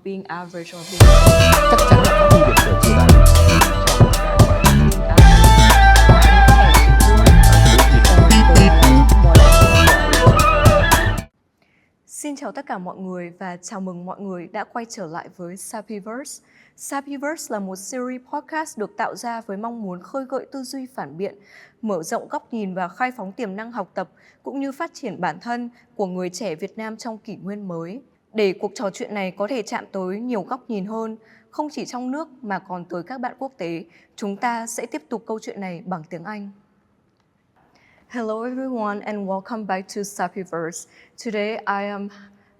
being average or being Chắc chắn là phát huy điểm sở trường của bạn trong cái gọi là being average. Xin chào tất cả mọi người và chào mừng mọi người đã quay trở lại với Sapiverse. Sapiverse là một series podcast được tạo ra với mong muốn khơi gợi tư duy phản biện, mở rộng góc nhìn và khai phóng tiềm năng học tập cũng như phát triển bản thân của người trẻ Việt Nam trong kỷ nguyên mới. Để cuộc trò chuyện này có thể chạm tới nhiều góc nhìn hơn, không chỉ trong nước mà còn tới các bạn quốc tế, chúng ta sẽ tiếp tục câu chuyện này bằng tiếng Anh. Hello everyone and welcome back to Sapiverse. Today I am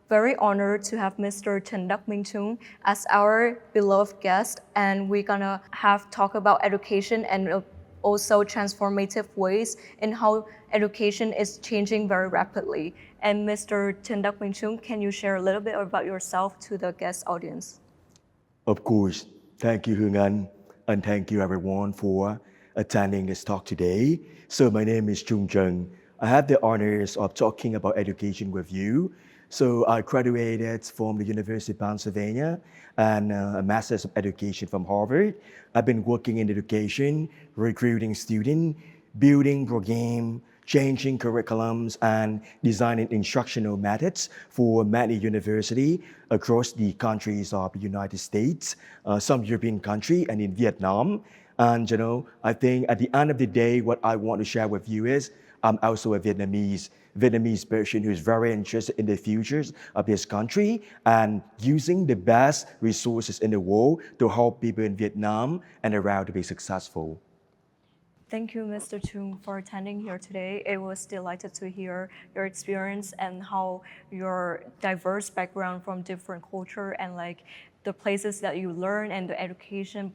very honored to have Mr. Tran Dac Minh Trung as our beloved guest, and we're gonna have talk about education and also transformative ways in how education is changing very rapidly. And Mr. Tran Dac Minh Trung, can you share a little bit about yourself to the guest audience? Of course. Thank you, Hương, and thank you everyone for attending this talk today. So my name is Trung Trần. I have the honors of talking about education with you. So I graduated from the University of Pennsylvania and a Master's of Education from Harvard. I've been working in education, recruiting students, building program, changing curriculums, and designing instructional methods for many universities across the countries of the United States, some European countries, and in Vietnam. And I think at the end of the day, what I want to share with you is I'm also a Vietnamese person who's very interested in the futures of this country and using the best resources in the world to help people in Vietnam and around to be successful. Thank you, Mr. Trung, for attending here today. It was delighted to hear your experience and how your diverse background from different culture and like the places that you learn and the education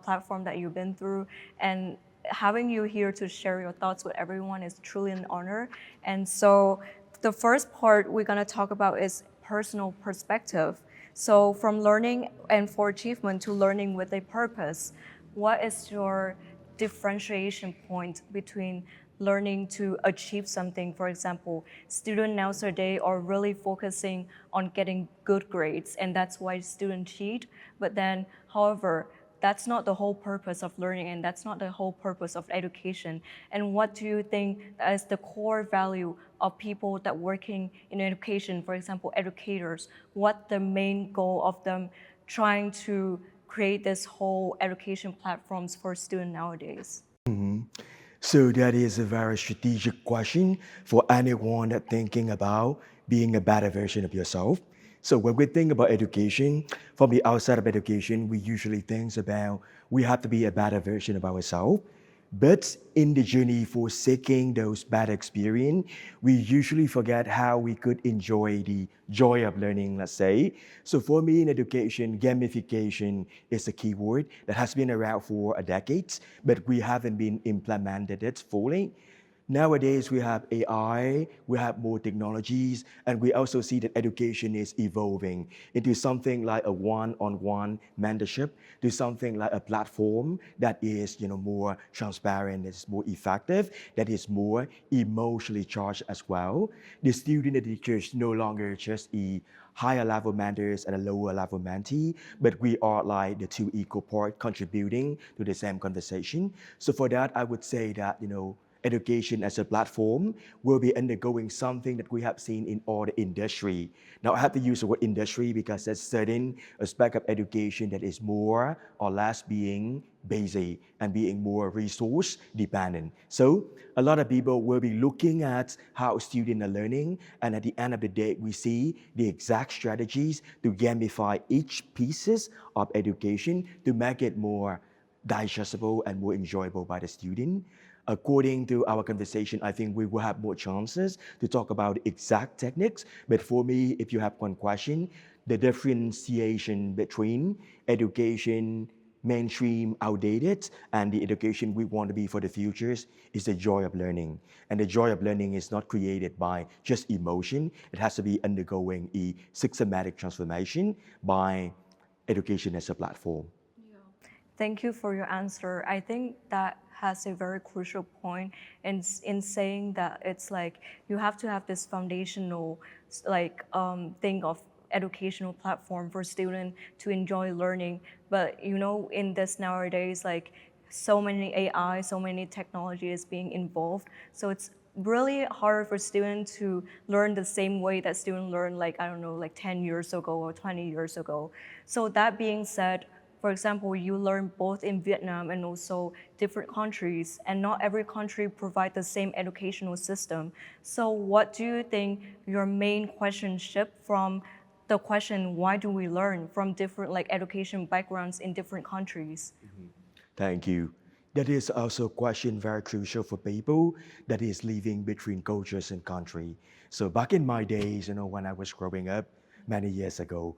platform that you've been through. And having you here to share your thoughts with everyone is truly an honor. And so the first part we're going to talk about is personal perspective. So from learning and for achievement to learning with a purpose, what is your differentiation point between learning to achieve something? For example, students nowadays are really focusing on getting good grades, and that's why students cheat. But then, however, that's not the whole purpose of learning, and that's not the whole purpose of education. And what do you think is the core value of people that working in education, for example, educators, what the main goal of them trying to create this whole education platforms for students nowadays? So that is a very strategic question for anyone that thinking about being a better version of yourself. So when we think about education, from the outside of education, we usually think about we have to be a better version of ourselves. But in the journey for seeking those bad experience, we usually forget how we could enjoy the joy of learning, let's say. So for me in education, gamification is a keyword that has been around for a decade, but we haven't been implemented it fully. Nowadays, we have AI, we have more technologies, and we also see that education is evolving into something like a one-on-one mentorship, to something like a platform that is, more transparent, that is more effective, that is more emotionally charged as well. The student and teachers no longer just a higher level mentors and a lower level mentee, but we are like the two equal parts contributing to the same conversation. So for that, I would say that, education as a platform will be undergoing something that we have seen in all the industry. Now I have to use the word industry because there's certain aspect of education that is more or less being basic and being more resource dependent. So a lot of people will be looking at how students are learning, and at the end of the day, we see the exact strategies to gamify each pieces of education to make it more digestible and more enjoyable by the student. According to our conversation, I think we will have more chances to talk about exact techniques. But for me, if you have one question, the differentiation between education, mainstream, outdated, and the education we want to be for the futures is the joy of learning. And the joy of learning is not created by just emotion. It has to be undergoing a systematic transformation by education as a platform. Thank you for your answer. I think that has a very crucial point in saying that it's like you have to have this foundational thing of educational platform for students to enjoy learning. But in this nowadays, like so many AI, so many technology is being involved. So it's really hard for students to learn the same way that students learn, like, I don't know, like 10 years ago or 20 years ago. So that being said, for example, you learn both in Vietnam and also different countries, and not every country provide the same educational system. So what do you think your main question shift from the question, why do we learn, from different like education backgrounds in different countries? Thank you. That is also a question very crucial for people that is living between cultures and country. So back in my days, when I was growing up many years ago,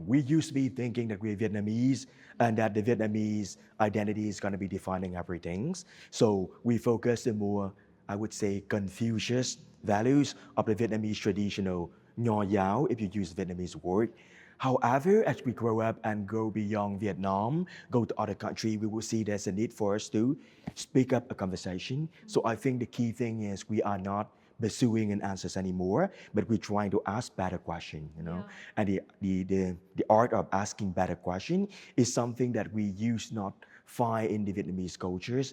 we used to be thinking that we're Vietnamese and that the Vietnamese identity is going to be defining everything. So we focus on more, I would say, Confucius values of the Vietnamese traditional nho giáo, if you use Vietnamese word. However, as we grow up and go beyond Vietnam, go to other countries, we will see there's a need for us to speak up a conversation. So I think the key thing is we are not pursuing an answers anymore, but we're trying to ask better question. Yeah. And the art of asking better question is something that we use not find in the Vietnamese cultures.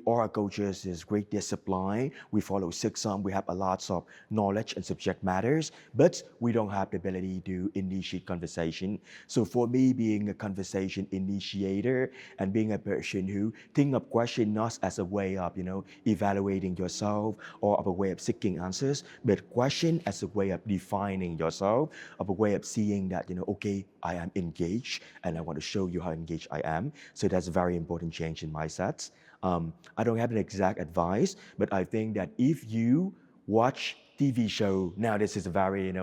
Our cultures is great discipline. We follow Sikh. We have a lot of knowledge and subject matters, but we don't have the ability to initiate conversation. So for me, being a conversation initiator and being a person who think of question not as a way of evaluating yourself or of a way of seeking answers, but question as a way of defining yourself, of a way of seeing that okay, I am engaged and I want to show you how engaged I am. So that's a very important change in mindset. I don't have an exact advice, but I think that if you watch TV show, now this is a very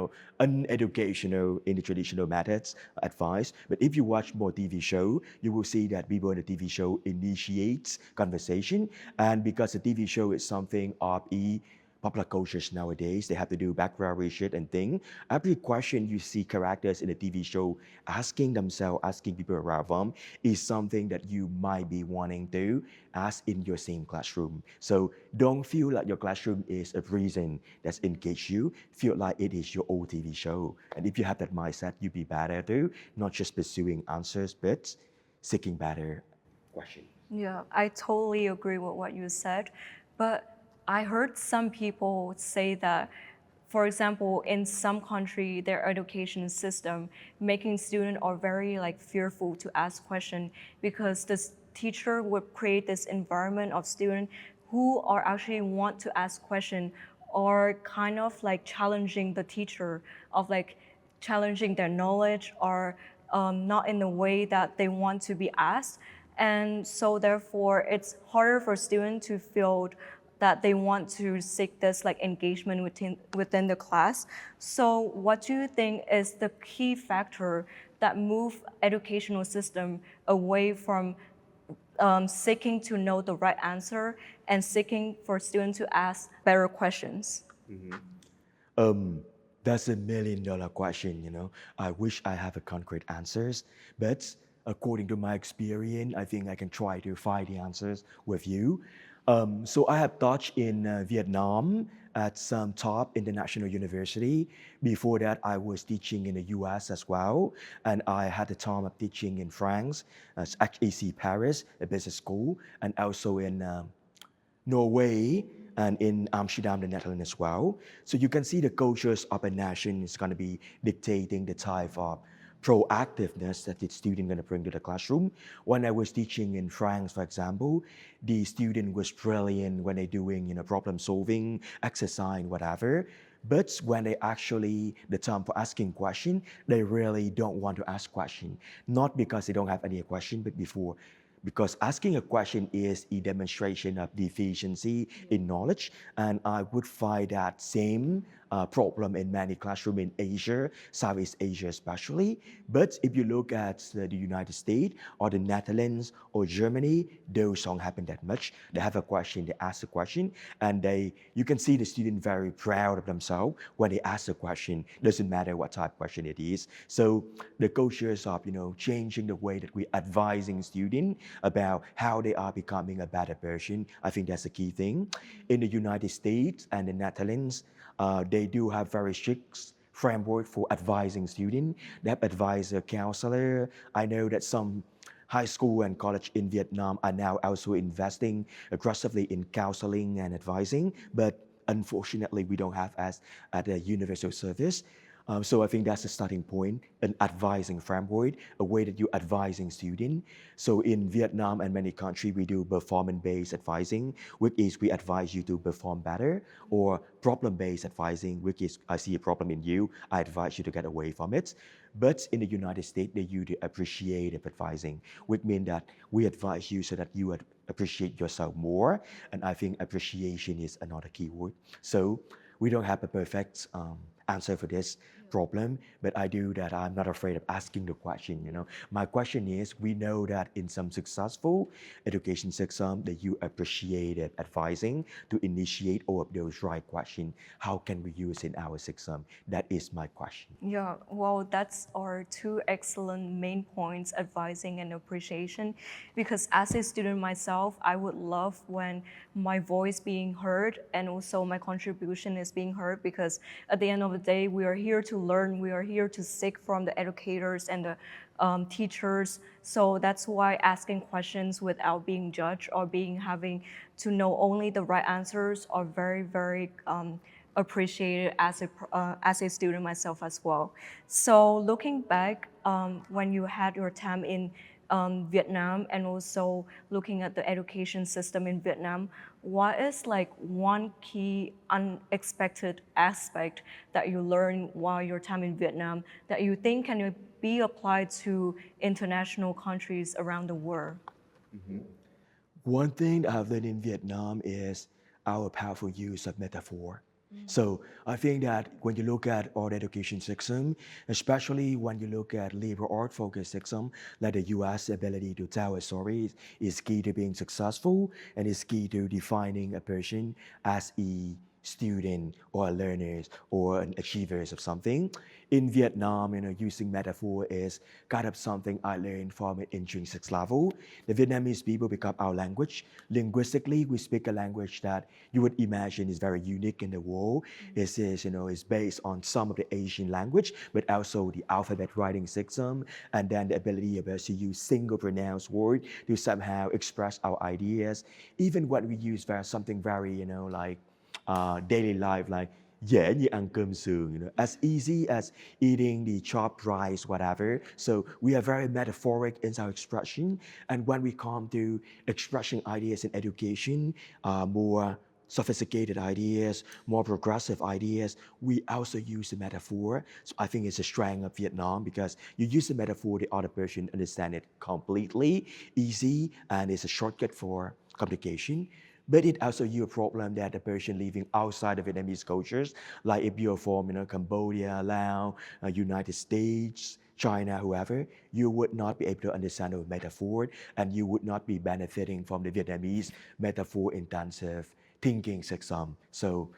uneducational in the traditional methods advice, but if you watch more TV show, you will see that people in the TV show initiates conversation, and because the TV show is something of popular cultures nowadays, they have to do background research and thing. Every question you see characters in a TV show asking themselves, asking people around them, is something that you might be wanting to ask in your same classroom. So don't feel like your classroom is a reason that's engaged you. Feel like it is your old TV show. And if you have that mindset, you'll be better too, not just pursuing answers, but seeking better questions. Yeah, I totally agree with what you said. But I heard some people say that, for example, in some country, their education system making students are very like fearful to ask questions because the teacher would create this environment of students who are actually want to ask questions or kind of like challenging the teacher, of like challenging their knowledge, or not in the way that they want to be asked. And so therefore, it's harder for students to feel that they want to seek this like engagement within the class. So what do you think is the key factor that move educational system away from seeking to know the right answer and seeking for students to ask better questions? That's $1 million question. I wish I have a concrete answers, but according to my experience, I think I can try to find the answers with you. So I have taught in Vietnam at some top international university. Before that, I was teaching in the US as well, and I had the time of teaching in France, HEC Paris, a business school, and also in Norway, and in Amsterdam, the Netherlands as well. So you can see the cultures of a nation is going to be dictating the type of proactiveness that the student going to bring to the classroom. When I was teaching in France, for example, the student was brilliant when they're doing problem solving, exercise, whatever. But when they actually, the time for asking question, they really don't want to ask question. Not because they don't have any question, but because asking a question is a demonstration of deficiency in knowledge, and I would find that same problem in many classrooms in Asia, Southeast Asia especially. But if you look at the United States or the Netherlands or Germany, those don't happen that much. They have a question, they ask a question, and you can see the student very proud of themselves when they ask a question. Doesn't matter what type of question it is. So the cultures of changing the way that we're advising students about how they are becoming a better person, I think that's a key thing. In the United States and the Netherlands, they do have very strict framework for advising students. They have advisor, counselor. I know that some high school and college in Vietnam are now also investing aggressively in counseling and advising, but unfortunately we don't have as at a universal service. So I think that's the starting point, an advising framework, a way that you're advising students. So in Vietnam and many countries, we do performance-based advising, which is we advise you to perform better, or problem-based advising, which is I see a problem in you, I advise you to get away from it. But in the United States, they use the appreciative advising, which means that we advise you so that you appreciate yourself more. And I think appreciation is another key word. So we don't have a perfect answer for this problem, but I do that I'm not afraid of asking the question. My question is, we know that in some successful education system that you appreciated advising to initiate all of those right questions. How can we use in our system? That is my question. Yeah, well, that's our two excellent main points, advising and appreciation. Because as a student myself, I would love when my voice being heard and also my contribution is being heard, because at the end of the day, we are here to learn, we are here to seek from the educators and the teachers. So that's why asking questions without being judged or having to know only the right answers are very, very appreciated as a student myself as well. So looking back, when you had your time in Vietnam and also looking at the education system in Vietnam, what is like one key unexpected aspect that you learned while your time in Vietnam that you think can be applied to international countries around the world? One thing I've learned in Vietnam is our powerful use of metaphor. So I think that when you look at our education system, especially when you look at liberal art focused system, like the US ability to tell a story is key to being successful and is key to defining a person as a student or a learners or an achievers of something. In Vietnam, using metaphor is kind of something I learned from an intrinsic level. The Vietnamese people become our language. Linguistically, we speak a language that you would imagine is very unique in the world. It is based on some of the Asian language, but also the alphabet writing system, and then the ability of us to use single pronounced word to somehow express our ideas. Even when we use something very, like daily life, like dễ như ăn cơm sườn, as easy as eating the chopped rice, whatever. So we are very metaphoric in our expression. And when we come to expressing ideas in education, more sophisticated ideas, more progressive ideas, we also use the metaphor. So I think it's a strength of Vietnam because you use the metaphor, the other person understand it completely, easy, and it's a shortcut for communication. But it also you a problem that the person living outside of Vietnamese cultures, like if you're from Cambodia, Laos, United States, China, whoever, you would not be able to understand the metaphor, and you would not be benefiting from the Vietnamese metaphor intensive thinking system. So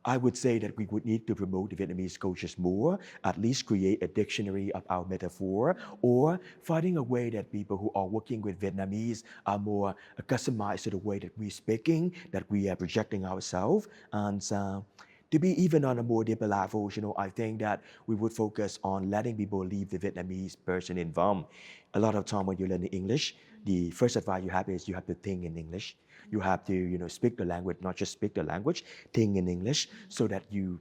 I would say that we would need to promote the Vietnamese cultures more, at least create a dictionary of our metaphor, or finding a way that people who are working with Vietnamese are more customized to the way that we're speaking, that we are projecting ourselves. And to be even on a more deeper level, I think that we would focus on letting people leave the Vietnamese person involved. A lot of time when you learn English, the first advice you have is you have to think in English. You have to, speak the language, not just speak the language, think in English, so that you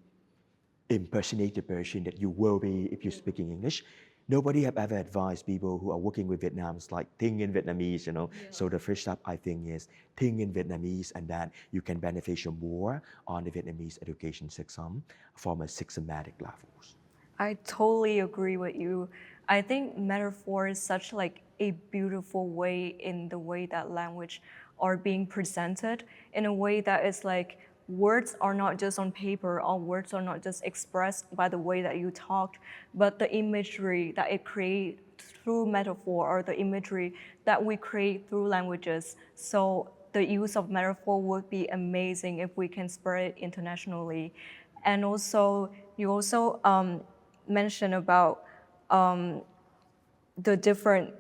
impersonate the person that you will be if you're speaking English. Nobody have ever advised people who are working with Vietnamese like think in Vietnamese. So the first step I think is think in Vietnamese, and then you can benefit more on the Vietnamese education system from a systematic levels. I totally agree with you. I think metaphor is such like a beautiful way in the way that language are being presented in a way that is like words are not just on paper, or words are not just expressed by the way that you talked, but the imagery that it creates through metaphor, or the imagery that we create through languages. So the use of metaphor would be amazing if we can spread it internationally. And also, you also mentioned about the different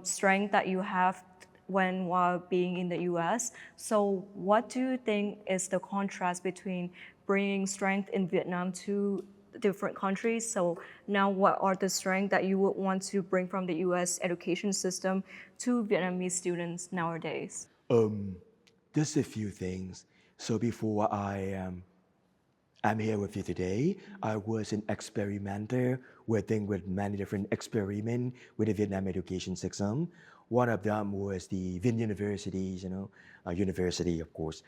strength that you have while being in the US. So what do you think is the contrast between bringing strength in Vietnam to different countries. So now what are the strengths that you would want to bring from the US education system to Vietnamese students nowadays? Just a few things. So before I'm here with you today. I was an experimenter working with many different experiments with the Vietnam education system. One of them was the Vinh universities, university, of course,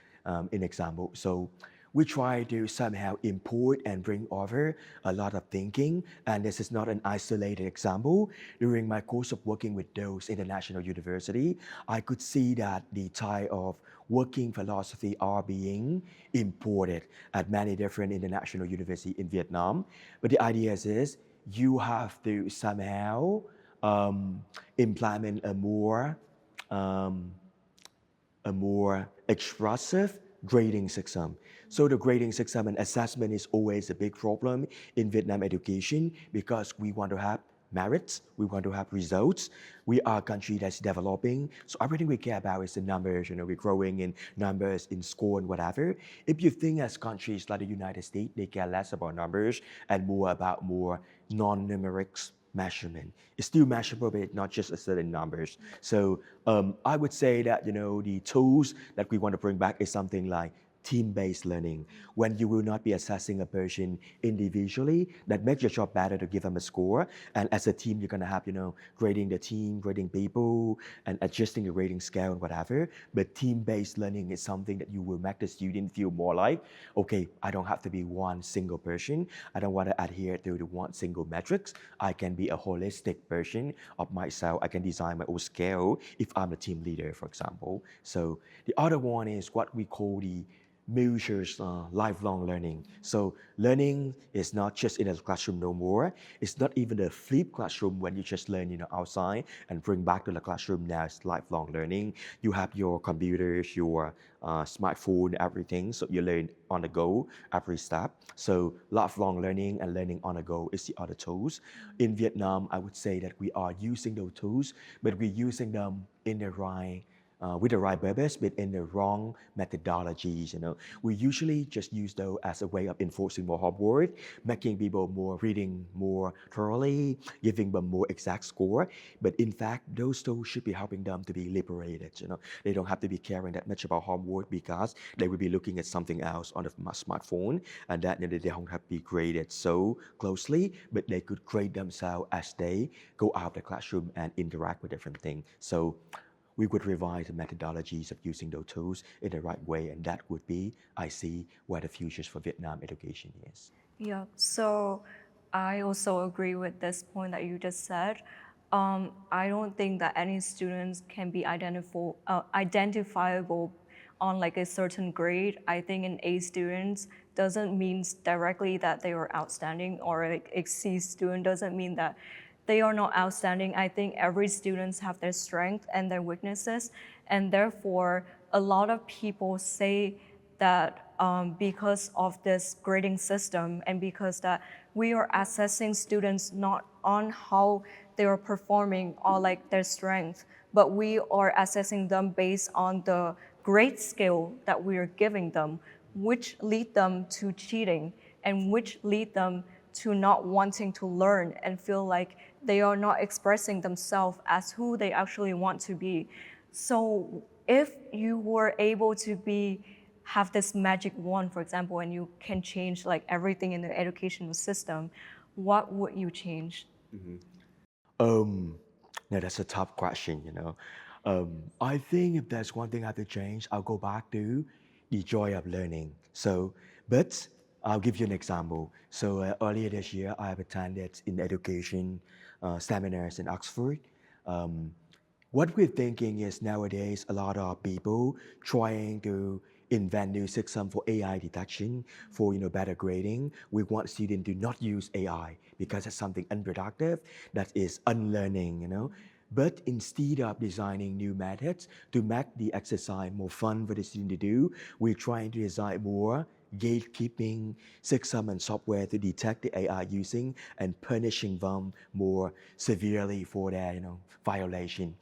in example. So we try to somehow import and bring over a lot of thinking. And this is not an isolated example. During my course of working with those international university, I could see that the type of working philosophy are being imported at many different international universities in Vietnam. But the idea is you have to somehow implement um, a more expressive grading system. So the grading system and assessment is always a big problem in Vietnam education because we want to have merits, we want to have results. We are a country that's developing, so everything we care about is the numbers. We're growing in numbers, in score, and whatever. If you think as countries like the United States, they care less about numbers and more about more non-numerics measurement. It's still measurable, but not just a certain numbers. So I would say that the tools that we want to bring back is something like team-based learning, when you will not be assessing a person individually. That makes your job better to give them a score. And as a team, you're going to have, grading the team, grading people, and adjusting the rating scale and whatever. But team-based learning is something that you will make the student feel more like, okay, I don't have to be one single person. I don't want to adhere to the one single metrics. I can be a holistic version of myself. I can design my own scale if I'm a team leader, for example. So the other one is what we call the measures lifelong learning. So learning is not just in a classroom no more. It's not even a flipped classroom when you just learn outside and bring back to the classroom. Now it's lifelong learning. You have your computers, your smartphone, everything. So you learn on the go every step. So lifelong learning and learning on the go is the other tools. In Vietnam, I would say that we are using those tools, but we're using them in the right with the right purpose, but in the wrong methodologies. We usually just use those as a way of enforcing more homework, making people more reading more thoroughly, giving them more exact score. But in fact, those tools should be helping them to be liberated. They don't have to be caring that much about homework because they will be looking at something else on the smartphone, and that they don't have to be graded so closely, but they could grade themselves as they go out of the classroom and interact with different things. So we would revise the methodologies of using those tools in the right way, and that would be, I see, where the futures for Vietnam education is. Yeah, so I also agree with this point that you just said. I don't think that any students can be identifiable on like a certain grade. I think an A student doesn't mean directly that they are outstanding, or like a C student doesn't mean that they are not outstanding. I think every students have their strengths and their weaknesses, and therefore a lot of people say that because of this grading system and because that we are assessing students not on how they are performing or like their strength, but we are assessing them based on the grade scale that we are giving them, which lead them to cheating and which lead them to not wanting to learn and feel like they are not expressing themselves as who they actually want to be. So if you were able to have this magic wand, for example, and you can change like everything in the educational system, what would you change? Now that's a tough question. I think if there's one thing I have to change, I'll go back to the joy of learning. But I'll give you an example. So earlier this year, I have attended in education seminars in Oxford. What we're thinking is nowadays a lot of people trying to invent new system for AI detection, for better grading. We want students to not use AI because it's something unproductive, that is unlearning. But instead of designing new methods to make the exercise more fun for the student to do, we're trying to design more gatekeeping system and software to detect the AI using and punishing them more severely for their violation.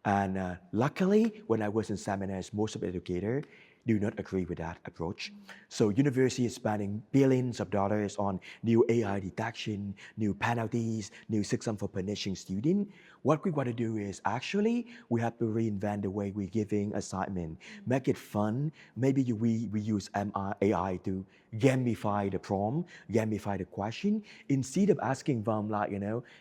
And luckily, when I was in seminars, most of the educators, do not agree with that approach. So university is spending billions of dollars on new AI detection, new penalties, new system for punishing students. What we want to do is actually we have to reinvent the way we're giving assignment, make it fun. Maybe we use AI to gamify the prompt, gamify the question, instead of asking them like,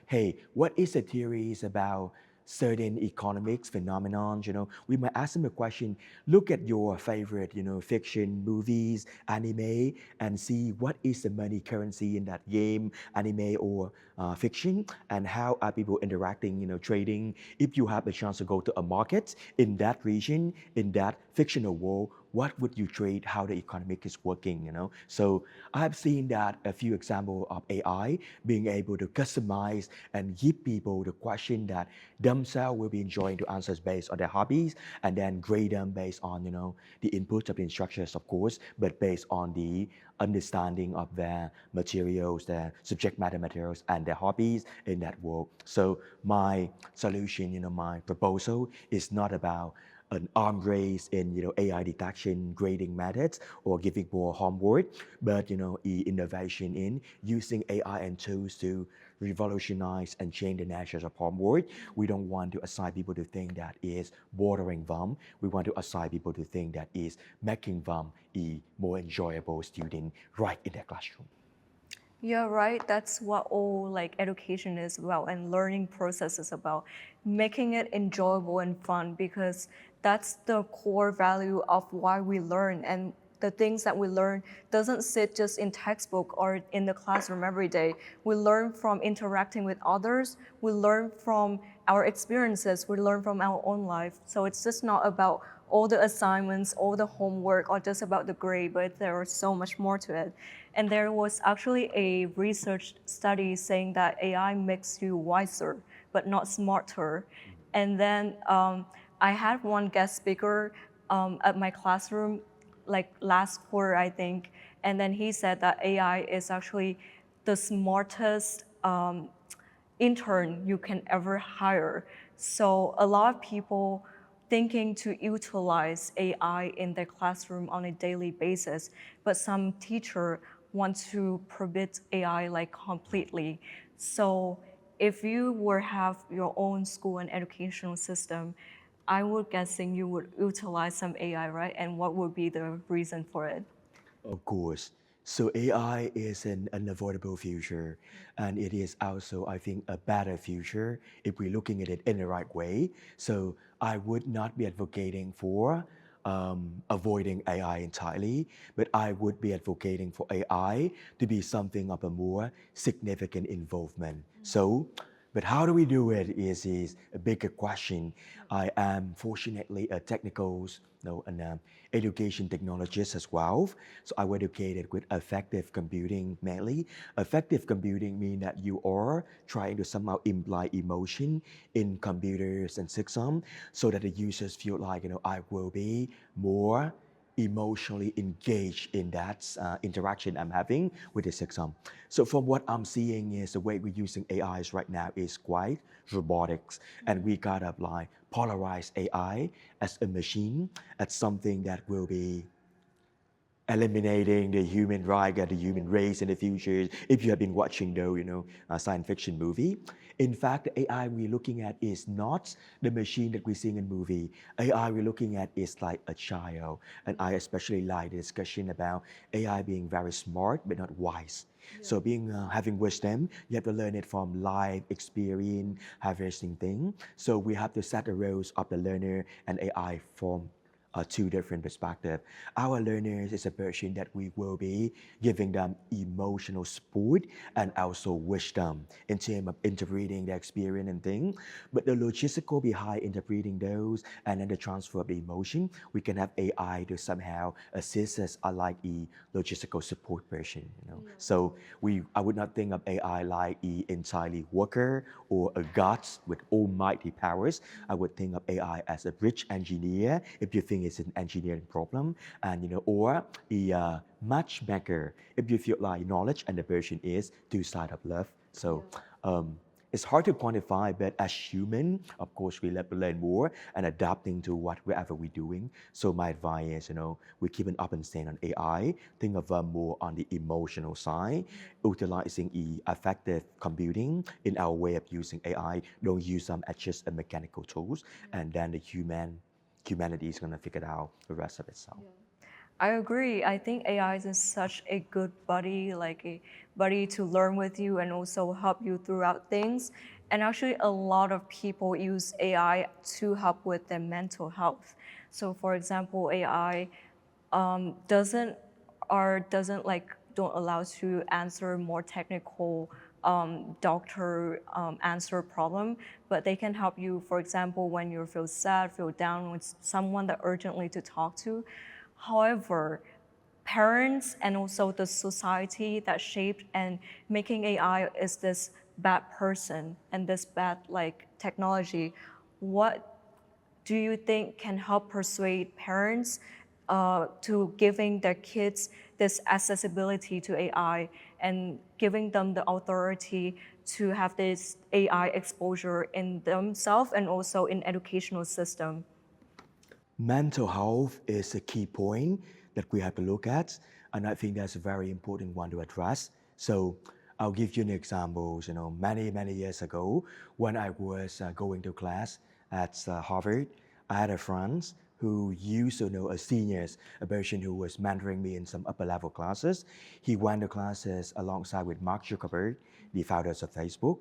hey, what is the theories about certain economics phenomenon, we might ask them a question, look at your favorite, fiction, movies, anime, and see what is the money currency in that game, anime or fiction, and how are people interacting, trading. If you have a chance to go to a market in that region, in that fictional world, what would you trade, how the economic is working, So I've seen that a few examples of AI being able to customize and give people the question that themselves will be enjoying to answers based on their hobbies, and then grade them based on, the input of the instructors, of course, but based on the understanding of their materials, their subject matter materials, and their hobbies in that world. So my solution, my proposal is not about an arm race in AI detection grading methods or giving more homework, but innovation in using AI and tools to revolutionize and change the nature of homework. We don't want to assign people to think that is bordering them. We want to assign people to think that is making them a more enjoyable student right in their classroom. Yeah, right. That's what all like education is about and learning process is about, making it enjoyable and fun, because that's the core value of why we learn. And the things that we learn doesn't sit just in textbook or in the classroom every day. We learn from interacting with others. We learn from our experiences. We learn from our own life. So it's just not about all the assignments, all the homework, or just about the grade, but there is so much more to it. And there was actually a research study saying that AI makes you wiser, but not smarter. And then I had one guest speaker at my classroom, like last quarter, I think, and then he said that AI is actually the smartest intern you can ever hire. So a lot of people thinking to utilize AI in their classroom on a daily basis, but some teacher want to prohibit AI like completely. So if you were have your own school and educational system, I would guessing you would utilize some AI, right? And what would be the reason for it? Of course. So AI is an unavoidable future, and it is also, I think, a better future if we're looking at it in the right way. So I would not be advocating for avoiding AI entirely, but I would be advocating for AI to be something of a more significant involvement. So, but how do we do it is a bigger question. I am fortunately a technical, an education technologist as well. So I was educated with effective computing mainly. Effective computing means that you are trying to somehow imply emotion in computers and systems so that the users feel like, I will be more emotionally engaged in that interaction I'm having with the system. So from what I'm seeing is the way we're using AIs right now is quite robotics, and we gotta like polarize AI as a machine, as something that will be eliminating the human right and the human race in the future. If you have been watching though, a science fiction movie. In fact, the AI we're looking at is not the machine that we're seeing in movie. AI we're looking at is like a child. And I especially like the discussion about AI being very smart but not wise. So being having wisdom, you have to learn it from life experience, harvesting thing. So we have to set the roles of the learner and AI from two different perspectives. Our learners is a version that we will be giving them emotional support and also wisdom in terms of interpreting the experience and thing. But the logistical behind interpreting those and then the transfer of the emotion, we can have AI to somehow assist us like a logistical support version. So I would not think of AI like a entirely worker or a god with almighty powers. I would think of AI as a bridge engineer if you think it's an engineering problem, and or a matchmaker if you feel like knowledge and the version is two sides of love. So It's hard to quantify, but as human, of course, we learn more and adapting to whatever we're doing. So my advice is, we keep an open stand on AI. Think of more on the emotional side, utilizing effective computing in our way of using AI. Don't use them as just a mechanical tools, and then the humanity is gonna figure out the rest of itself. I agree. I think AI is such a good buddy, like a buddy to learn with you and also help you throughout things. And actually, a lot of people use AI to help with their mental health. So, for example, AI doesn't like don't allow us to answer more technical doctor answer problem, but they can help you. For example, when you feel sad, feel down, with someone that urgently to talk to. However, parents and also the society that shaped and making AI is this bad person and this bad like technology. What do you think can help persuade parents to giving their kids this accessibility to AI and giving them the authority to have this AI exposure in themselves and also in educational system? Mental health is a key point that we have to look at, and I think that's a very important one to address. So I'll give you an example. Many years ago, when I was going to class at Harvard, I had a friend who used to know a senior, a person who was mentoring me in some upper level classes. He went to classes alongside with Mark Zuckerberg, the founders of Facebook.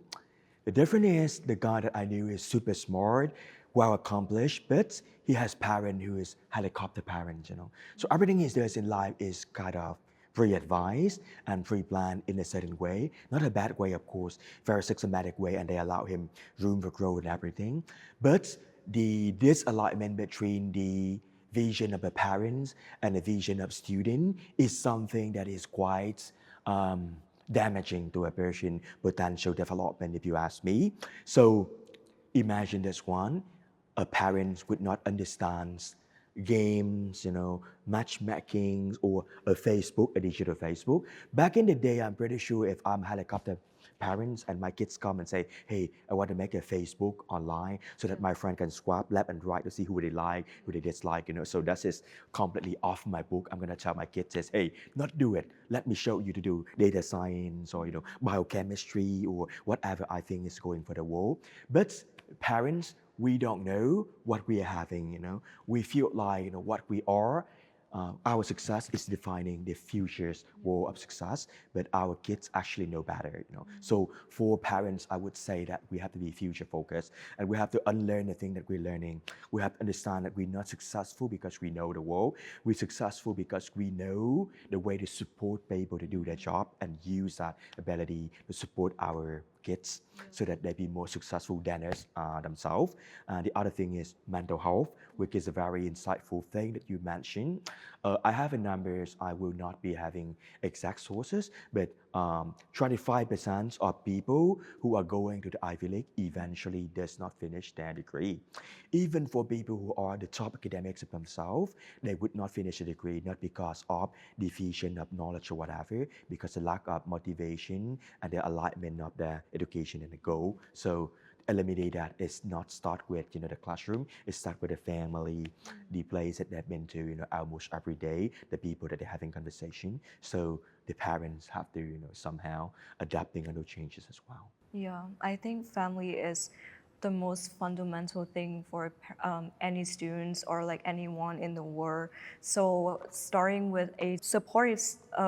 The difference is the guy that I knew is super smart, well accomplished, but he has parent who is helicopter parents. So everything he does in life is kind of pre-advised and pre-planned in a certain way. Not a bad way, of course, very systematic way, and they allow him room for growth and everything. But the disalignment between the vision of the parents and the vision of student is something that is quite damaging to a person potential development, if you ask me. So imagine this one, a parent would not understand games, matchmaking or a digital Facebook. Back in the day, I'm pretty sure if I'm helicopter parents and my kids come and say, hey, I want to make a Facebook online so that my friend can swipe left and right to see who they like, who they dislike, So that is completely off my book. I'm going to tell my kids, hey, not do it. Let me show you to do data science or, biochemistry or whatever I think is going for the world. But parents, we don't know what we are having. We feel like what we are. Our success is defining the future's world of success, but our kids actually know better. So for parents, I would say that we have to be future focused and we have to unlearn the thing that we're learning. We have to understand that we're not successful because we know the world. We're successful because we know the way to support people to do their job and use that ability to support our kids so that they be more successful than us themselves. The other thing is mental health, which is a very insightful thing that you mentioned. I have a numbers, I will not be having exact sources, but 25% of people who are going to the Ivy League eventually does not finish their degree. Even for people who are the top academics of themselves, they would not finish a degree, not because of deficiency of knowledge or whatever, because the lack of motivation and the alignment of their education and the goal. So eliminate that. It's not start with the classroom. It start with the family, the place that they've been to almost every day, the people that they're having conversation. So the parents have to somehow adapting on those changes as well. Yeah, I think family is the most fundamental thing for any students or like anyone in the world. So starting with a supportive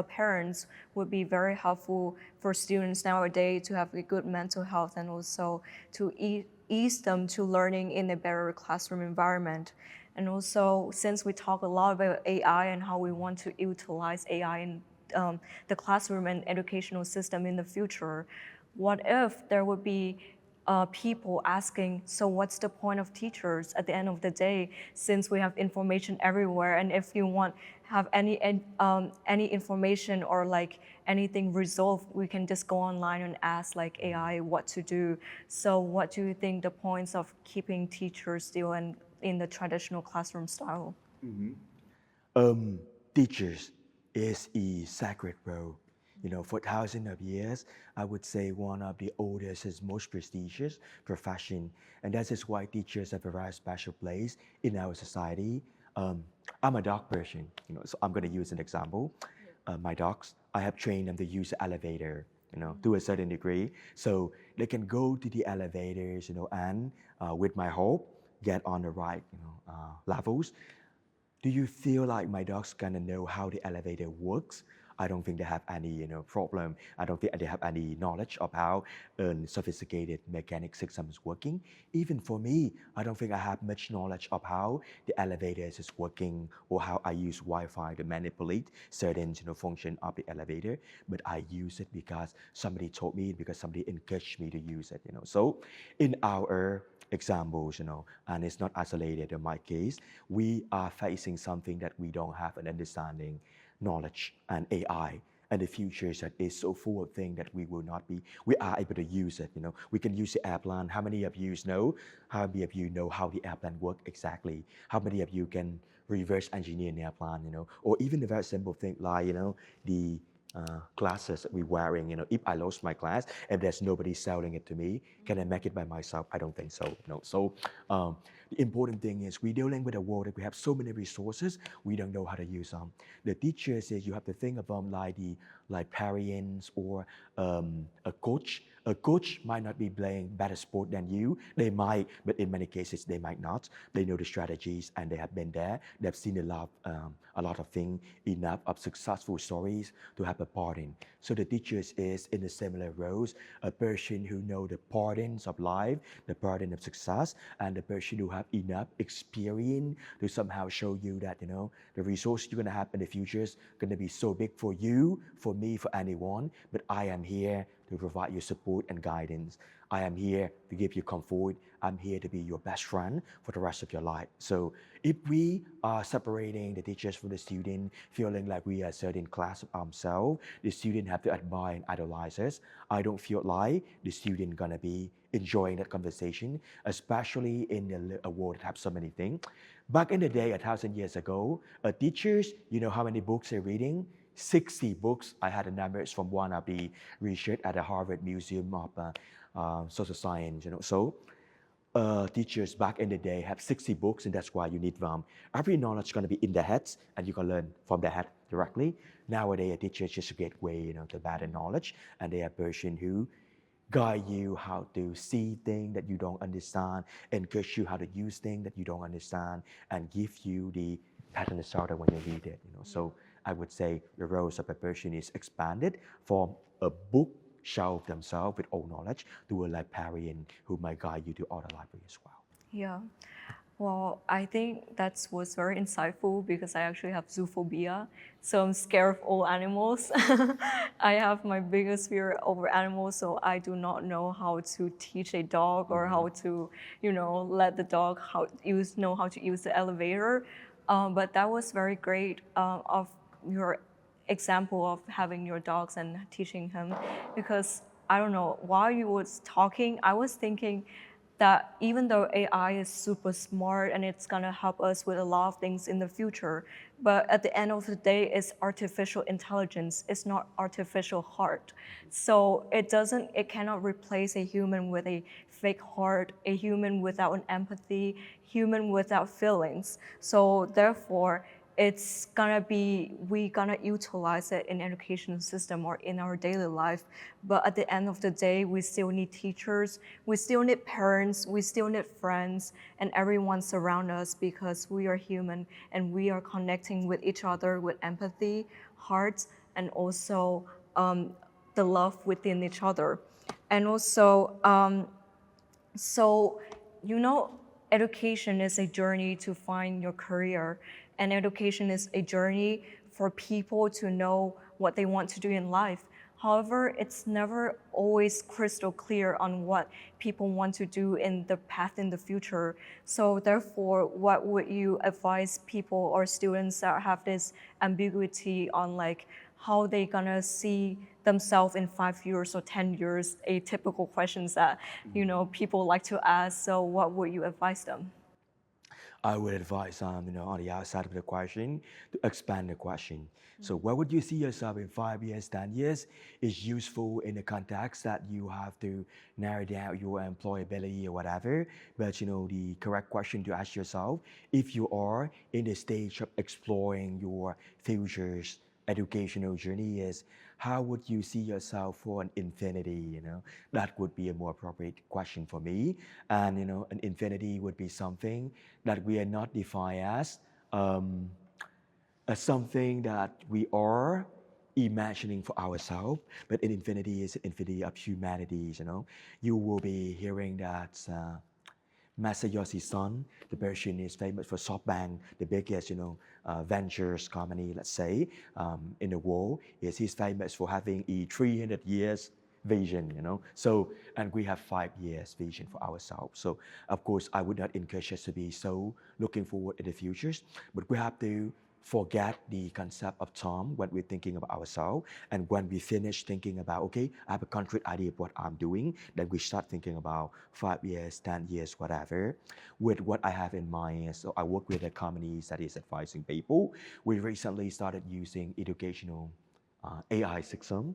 parents would be very helpful for students nowadays to have a good mental health and also to ease them to learning in a better classroom environment. And also, since we talk a lot about AI and how we want to utilize AI in the classroom and educational system in the future, what if there would be people asking, so what's the point of teachers at the end of the day, since we have information everywhere, and if you want have any information or like anything resolved, we can just go online and ask like AI what to do. So what do you think the points of keeping teachers still in the traditional classroom style? Teachers is a sacred role. For thousands of years, I would say one of the oldest and most prestigious profession. And that is why teachers have a very special place in our society. I'm a dog person, so I'm going to use an example. My dogs, I have trained them to use the elevator, to a certain degree. So they can go to the elevators, and with my help, get on the right, levels. Do you feel like my dog's gonna know how the elevator works? I don't think they have any, problem. I don't think they have any knowledge of how a sophisticated mechanic system is working. Even for me, I don't think I have much knowledge of how the elevators is working or how I use Wi-Fi to manipulate certain, function of the elevator. But I use it because somebody told me, because somebody encouraged me to use it. So, in our examples, and it's not isolated in my case, we are facing something that we don't have an understanding, knowledge, and AI. And the future that is so full of things that we are able to use it. We can use the airplane. How many of you know? How many of you know how the airplane works exactly? How many of you can reverse engineer an airplane? Or even the very simple thing like, the glasses that we're wearing. If I lost my glass, if there's nobody selling it to me, can I make it by myself? I don't think so. So the important thing is we're dealing with a world that we have so many resources, we don't know how to use them. The teacher says you have to think of them like parents or a coach. A coach might not be playing better sport than you. They might, but in many cases they might not. They know the strategies and they have been there. They've seen a lot of things, enough of successful stories to have a part in. So the teachers is in a similar roles, a person who know the patterns of life, the pattern of success, and the person who have enough experience to somehow show you that, the resource you're gonna have in the future is gonna be so big for you, for me, for anyone, but I am here to provide you support and guidance. I am here to give you comfort. I'm here to be your best friend for the rest of your life. So if we are separating the teachers from the student, feeling like we are a certain class of ourselves, the student have to admire and idolize us. I don't feel like the student gonna be enjoying that conversation, especially in a world that have so many things. Back in the day, 1,000 years ago, teachers, how many books they're reading? 60 books. I had the numbers from one of the research at the Harvard Museum of Social Science. So teachers back in the day have 60 books, and that's why you need them. Every knowledge is going to be in their heads, and you can learn from their head directly. Nowadays, a teacher is just a gateway, to better knowledge, and they are a person who guide you how to see things that you don't understand, encourage you how to use things that you don't understand, and give you the pattern starter when you read it. So I would say the roles of a person is expanded from a bookshelf themselves with all knowledge to a librarian who might guide you to other library as well. Yeah. Well, I think that was very insightful because I actually have zoophobia, so I'm scared of all animals. I have my biggest fear over animals, so I do not know how to teach a dog or how to, let the dog know how to use the elevator. But that was very great of your example of having your dogs and teaching him, because I don't know, while you was talking, I was thinking that even though AI is super smart and it's gonna help us with a lot of things in the future, but at the end of the day, it's artificial intelligence. It's not artificial heart. So it cannot replace a human with a fake heart, a human without an empathy, human without feelings. So therefore, we gonna utilize it in education system or in our daily life. But at the end of the day, we still need teachers, we still need parents, we still need friends, and everyone surround us because we are human and we are connecting with each other with empathy, hearts, and also the love within each other. And also, education is a journey to find your career, and education is a journey for people to know what they want to do in life. However, it's never always crystal clear on what people want to do in the path in the future. So therefore, what would you advise people or students that have this ambiguity on how they gonna see themselves in 5 years or 10 years, a typical questions that people like to ask. So what would you advise them? I would advise, on the outside of the question, to expand the question. So, where would you see yourself in 5 years, 10 years? Is useful in the context that you have to narrow down your employability or whatever. But the correct question to ask yourself, if you are in the stage of exploring your future's educational journey, is how would you see yourself for an infinity? That would be a more appropriate question for me. And an infinity would be something that we are not defined as something that we are imagining for ourselves, but an infinity is an infinity of humanities. You will be hearing that Masayoshi Son, the person is famous for SoftBank, the biggest, ventures company, let's say, in the world. He's famous for having a 300 years vision, So, and we have 5 years vision for ourselves. So, of course, I would not encourage us to be so looking forward in the futures, but we have to forget the concept of time when we're thinking about ourselves. And when we finish thinking about, okay, I have a concrete idea of what I'm doing, then we start thinking about 5 years, 10 years, whatever. With what I have in mind, so I work with a company that is advising people. We recently started using educational AI system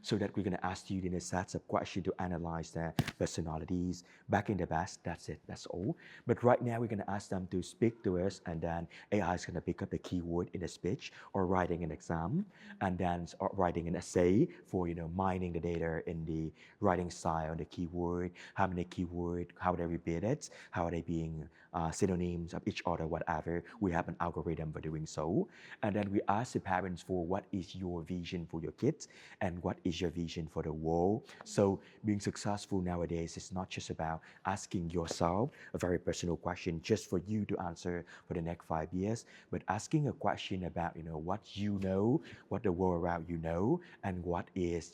so that we're going to ask students a set of questions to analyze their personalities. Back in the past, that's it, that's all. But right now, we're going to ask them to speak to us, and then AI is going to pick up the keyword in a speech or writing an exam, and then writing an essay for, mining the data in the writing style, the keyword, how many keyword, how they repeat it, how are they being synonyms of each other, whatever. We have an algorithm for doing so. And then we ask the parents for what is your vision for your kids and what is your vision for the world. So being successful nowadays is not just about asking yourself a very personal question just for you to answer for the next 5 years, but asking a question about, what you know, what the world around you know, and what is,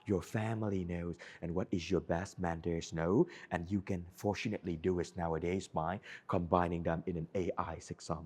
your family knows, and what is your best mentors know. And you can fortunately do it nowadays by combining them in an AI system,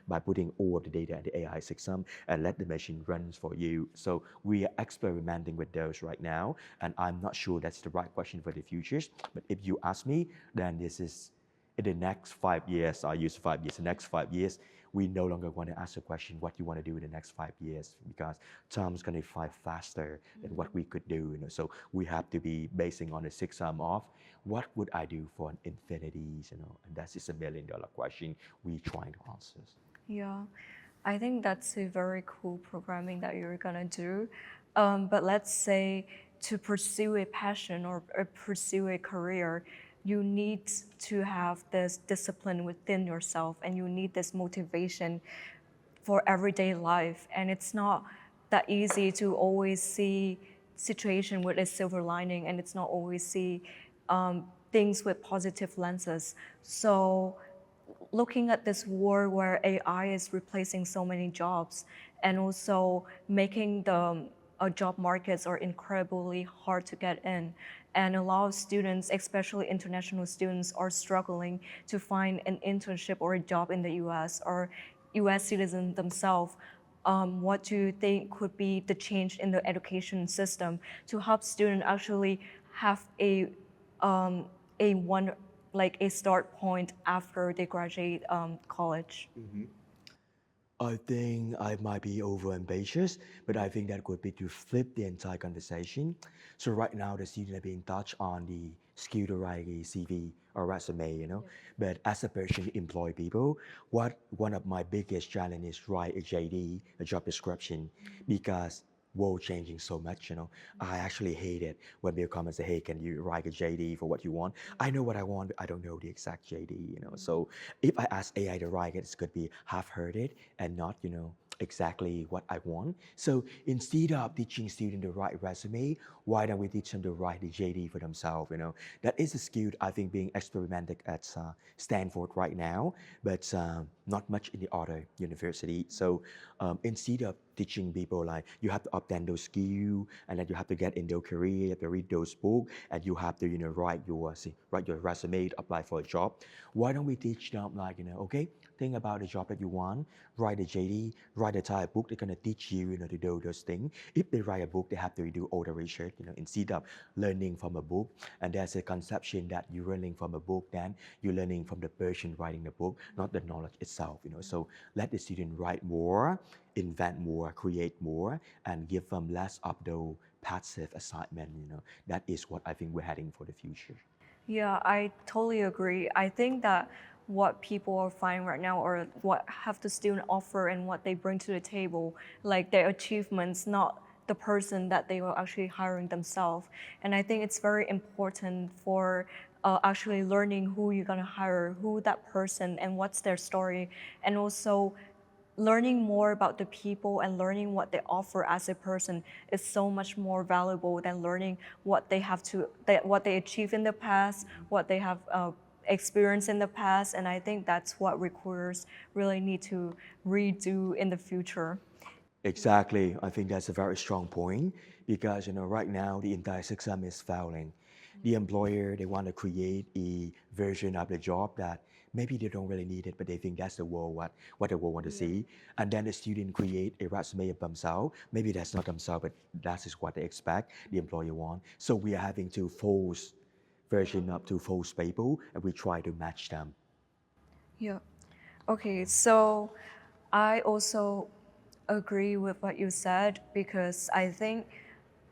by putting all of the data in the AI system and let the machine run for you. So we are experimenting with those right now, and I'm not sure that's the right question for the futures. But if you ask me, then this is in the next 5 years. I use 5 years. The next 5 years, we no longer want to ask the question what you want to do in the next 5 years, because time's going to fly faster than what we could do. So we have to be basing on a system of what would I do for an infinity, and that is $1 million question we trying to answer. Yeah, I think that's a very cool programming that you're gonna do. But let's say to pursue a passion or pursue a career, you need to have this discipline within yourself, and you need this motivation for everyday life. And it's not that easy to always see situation with a silver lining, and it's not always see things with positive lenses. So looking at this world where AI is replacing so many jobs, and also making the job markets are incredibly hard to get in. And a lot of students, especially international students, are struggling to find an internship or a job in the US, or US citizens themselves. What do you think could be the change in the education system to help students actually have a one, like a start point after they graduate college? I think I might be over ambitious, but I think that could be to flip the entire conversation. So right now, the students are being touched on the skill to write a CV or resume, But as a person who employ people, one of my biggest challenges is write a JD, a job description, because world changing so much, I actually hate it when people come and say, hey, can you write a JD for what you want? I know what I want, but I don't know the exact JD, So if I ask AI to write it, it's going to be half-hearted and not, exactly what I want. So instead of teaching students to write resume, why don't we teach them to write the JD for themselves? That is a skill I think being experimented at Stanford right now, but not much in the other university. So instead of teaching people like you have to obtain those skills, and then you have to get in their career, you have to read those books, and you have to write your resume to apply for a job. Why don't we teach them like okay, think about the job that you want, write a JD, write a type of book. They're gonna teach you to do those things. If they write a book, they have to do all the research instead of learning from a book. And there's a conception that you're learning from a book, then you're learning from the person writing the book, not the knowledge itself. So let the student write more, invent more, create more, and give them less of the passive assignment. That is what I think we're heading for the future. Yeah, I totally agree. I think that what people are finding right now, or what have the student offer and what they bring to the table, like their achievements, not the person that they were actually hiring themselves. And I think it's very important for actually learning who you're gonna hire, who that person, and what's their story, and also learning more about the people and learning what they offer as a person is so much more valuable than learning what they what they achieved in the past, what they have experienced in the past. And I think that's what recruiters really need to redo in the future. Exactly. I think that's a very strong point because right now the entire system is failing. The employer, they want to create a version of the job that maybe they don't really need it, but they think that's the world what the world want to see. And then the student create a resume of themselves. Maybe that's not themselves, but that is what they expect the employer want. So we are having to force version up to force people, and we try to match them. Yeah. Okay, so I also agree with what you said, because I think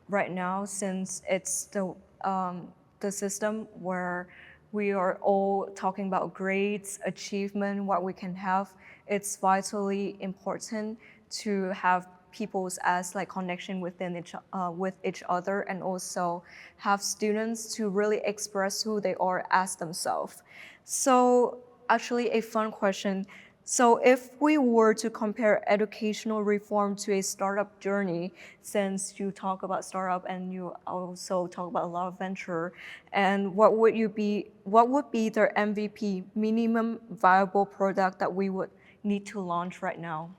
right now, since it's the system where we are all talking about grades, achievement, what we can have, it's vitally important to have people's as like connection with each other, and also have students to really express who they are as themselves. So actually a fun question. So if we were to compare educational reform to a startup journey, since you talk about startup and you also talk about a lot of venture, and what would be the MVP, minimum viable product, that we would need to launch right now?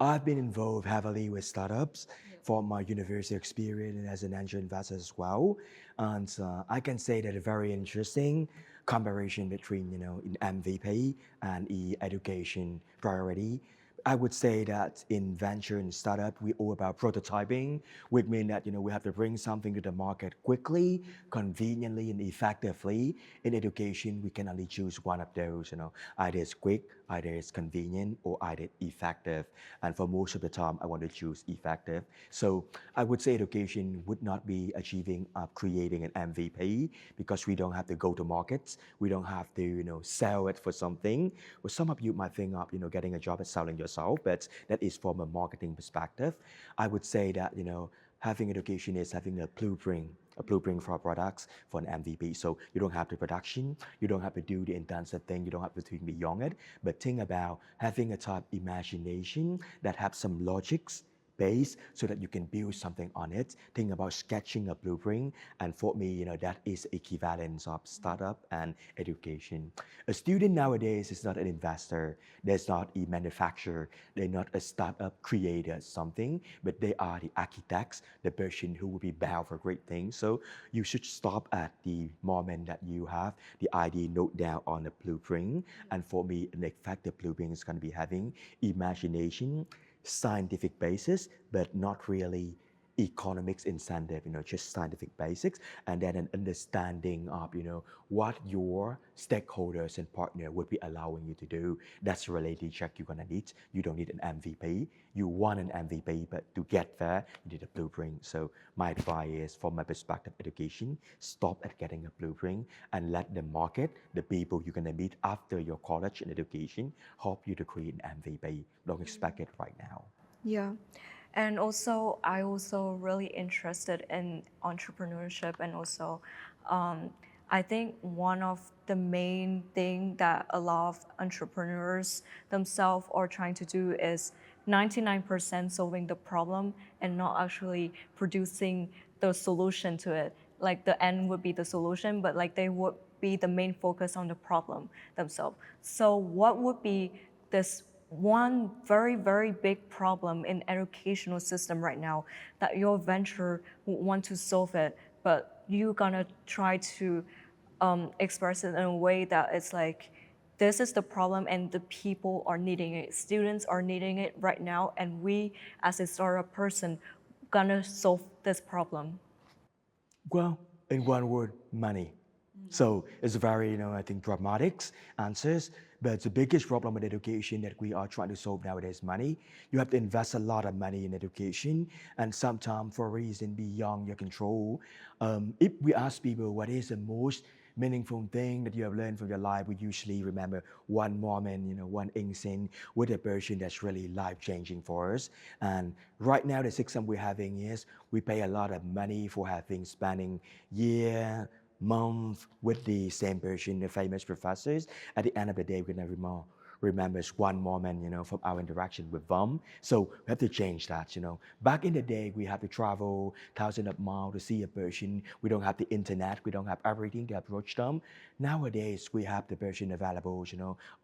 I've been involved heavily with startups from my university experience and as an angel investor as well. And I can say that a very interesting comparison between, in MVP and education priority. I would say that in venture and startup, we all about prototyping, which means that we have to bring something to the market quickly, conveniently, and effectively. In education, we can only choose one of those. Either it's quick, either it's convenient, or either effective. And for most of the time, I want to choose effective. So I would say education would not be achieving creating an MVP because we don't have to go to markets, we don't have to sell it for something. Well, some of you might think of getting a job at selling yourself, but that is from a marketing perspective. I would say that having education is having a blueprint for our products for an MVP. So you don't have the production, you don't have to do the intensive thing, you don't have to think beyond it, but think about having a type imagination that have some logics base so that you can build something on it. Think about sketching a blueprint. And for me, that is equivalence of startup and education. A student nowadays is not an investor. They're not a manufacturer. They're not a startup creator something, but they are the architects, the person who will be bound for great things. So you should stop at the moment that you have the idea note down on a blueprint. And for me, an effective blueprint is going to be having imagination, scientific basis, but not really economics incentive, just scientific basics, and then an understanding of, what your stakeholders and partner would be allowing you to do. That's a reality check you're gonna need. You don't need an MVP. You want an MVP, but to get there, you need a blueprint. So my advice is, from my perspective, education, stop at getting a blueprint and let the market, the people you're gonna meet after your college and education, help you to create an MVP. Don't expect it right now. Yeah. And also, I also really interested in entrepreneurship, and also, I think one of the main thing that a lot of entrepreneurs themselves are trying to do is 99% solving the problem and not actually producing the solution to it. Like the end would be the solution, but like they would be the main focus on the problem themselves. So what would be this one very, very big problem in educational system right now that your venture would want to solve it, but you're gonna try to express it in a way that it's like, this is the problem and the people are needing it. Students are needing it right now, and we as a startup person gonna solve this problem. Well, in one word, money. So it's very, I think dramatic answers, but the biggest problem with education that we are trying to solve nowadays is money. You have to invest a lot of money in education, and sometimes for a reason beyond your control. If we ask people what is the most meaningful thing that you have learned from your life, we usually remember one moment, one instant with a person that's really life-changing for us. And right now, the system we're having is we pay a lot of money for having spending year, month with the same person, the famous professors. At the end of the day, we never more remembers one moment, from our interaction with them. So we have to change that. Back in the day, we had to travel thousands of miles to see a person. We don't have the internet. We don't have everything to approach them. Nowadays, we have the person available,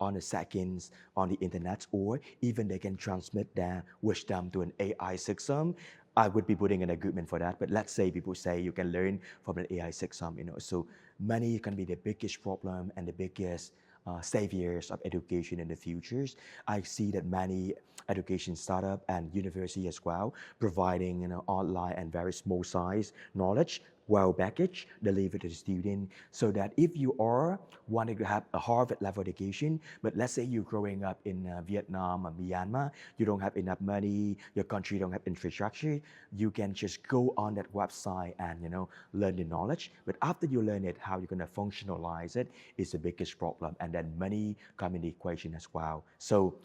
on the seconds on the internet, or even they can transmit their wisdom to an AI system. I would be putting an argument for that, but let's say people say you can learn from an AI system, So money can be the biggest problem and the biggest saviors of education in the futures. I see that many education startup and university as well providing online and very small size knowledge well packaged delivered to the student, so that if you are wanting to have a Harvard level education, but let's say you're growing up in Vietnam or Myanmar, you don't have enough money, your country don't have infrastructure, you can just go on that website and learn the knowledge. But after you learn it, how you're going to functionalize it is the biggest problem, and then money come in the equation as well. So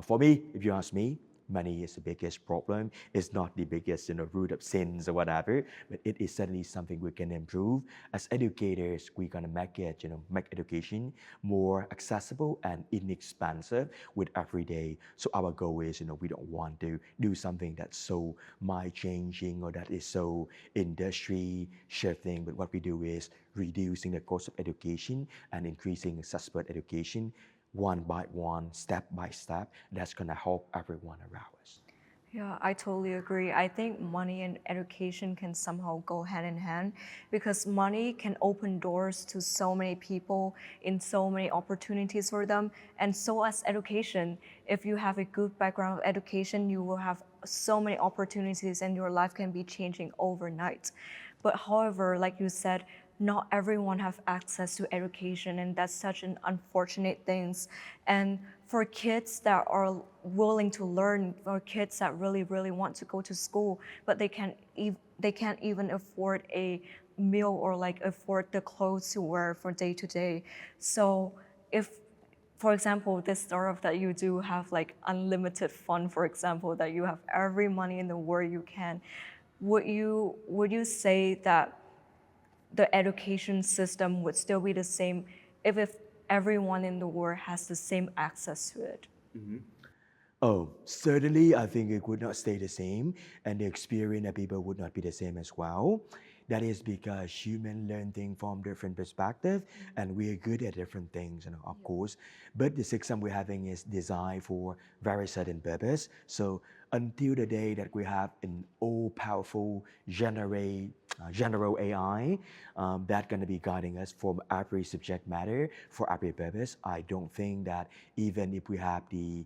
for me, if you ask me, money is the biggest problem. It's not the biggest, root of sins or whatever, but it is certainly something we can improve. As educators, we're gonna make it, make education more accessible and inexpensive with every day. So our goal is, we don't want to do something that's so mind changing or that is so industry shifting, but what we do is reducing the cost of education and increasing accessible education one by one, step by step, that's going to help everyone around us. Yeah, I totally agree. I think money and education can somehow go hand in hand, because money can open doors to so many people in so many opportunities for them. And so as education, if you have a good background of education, you will have so many opportunities and your life can be changing overnight. But however, like you said, not everyone have access to education, and that's such an unfortunate thing. And for kids that are willing to learn, or kids that really, really want to go to school, but they can't even afford a meal or like afford the clothes to wear for day to day. So if, for example, this startup that you do have like unlimited fund, for example, that you have every money in the world you can, would you say that the education system would still be the same if everyone in the world has the same access to it? Oh, certainly, I think it would not stay the same, and the experience of people would not be the same as well. That is because humans learn things from different perspectives, and we are good at different things, of course. But the system we're having is designed for very certain purpose. So until the day that we have an all-powerful general AI that's going to be guiding us from every subject matter for every purpose, I don't think that even if we have the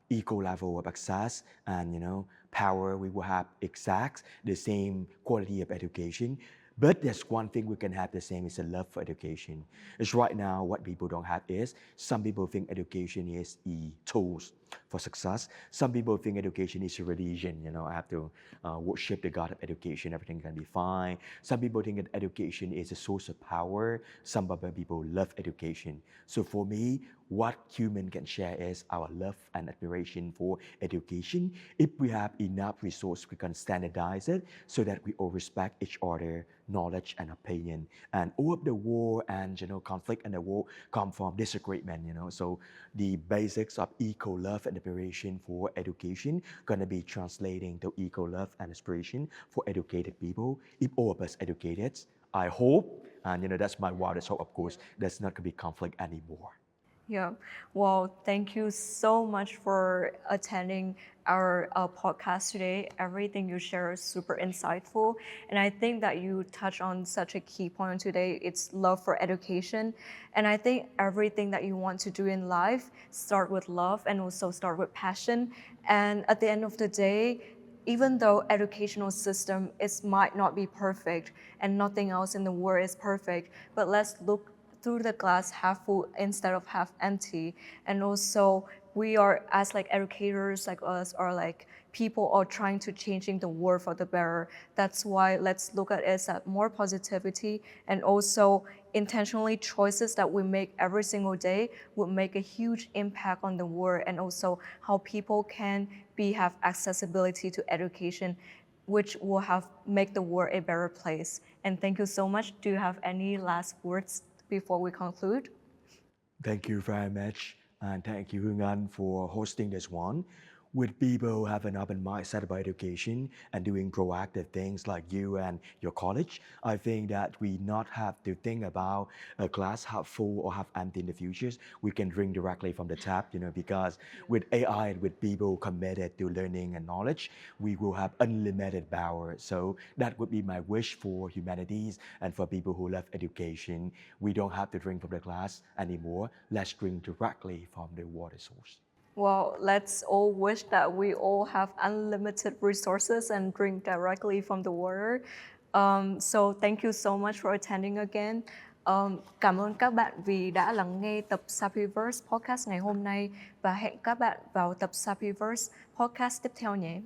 equal level of access and power, we will have exact the same quality of education. But there's one thing we can have the same is a love for education. It's right now what people don't have is some people think education is a tools for success. Some people think education is a religion. I have to worship the God of education. Everything can be fine. Some people think that education is a source of power. Some other people love education. So for me, what human can share is our love and admiration for education. If we have enough resource, we can standardize it so that we all respect each other, knowledge and opinion. And all of the war and conflict and the war come from disagreement. So the basics of equal love and admiration for education gonna be translating to equal love and aspiration for educated people. If all of us educated, I hope, and that's my wildest hope, of course, there's not gonna be conflict anymore. Yeah. Well, thank you so much for attending our podcast today. Everything you share is super insightful. And I think that you touch on such a key point today. It's love for education. And I think everything that you want to do in life start with love and also start with passion. And at the end of the day, even though educational system is might not be perfect and nothing else in the world is perfect, but let's look through the glass half full instead of half empty. And also we are as like educators like us are like people are trying to changing the world for the better. That's why let's look at it as more positivity and also intentionally choices that we make every single day will make a huge impact on the world and also how people can have accessibility to education which will have make the world a better place. And thank you so much. Do you have any last words before we conclude? Thank you very much, and thank you, Hương An, for hosting this one. With people have an open mindset about education and doing proactive things like you and your college, I think that we not have to think about a glass half full or half empty in the futures. We can drink directly from the tap, because with AI and with people committed to learning and knowledge, we will have unlimited power. So that would be my wish for humanities and for people who love education. We don't have to drink from the glass anymore. Let's drink directly from the water source. Well, let's all wish that we all have unlimited resources and drink directly from the water. So thank you so much for attending again. Cảm ơn các bạn vì đã lắng nghe tập Sapiverse podcast ngày hôm nay và hẹn các bạn vào tập Sapiverse podcast tiếp theo nhé.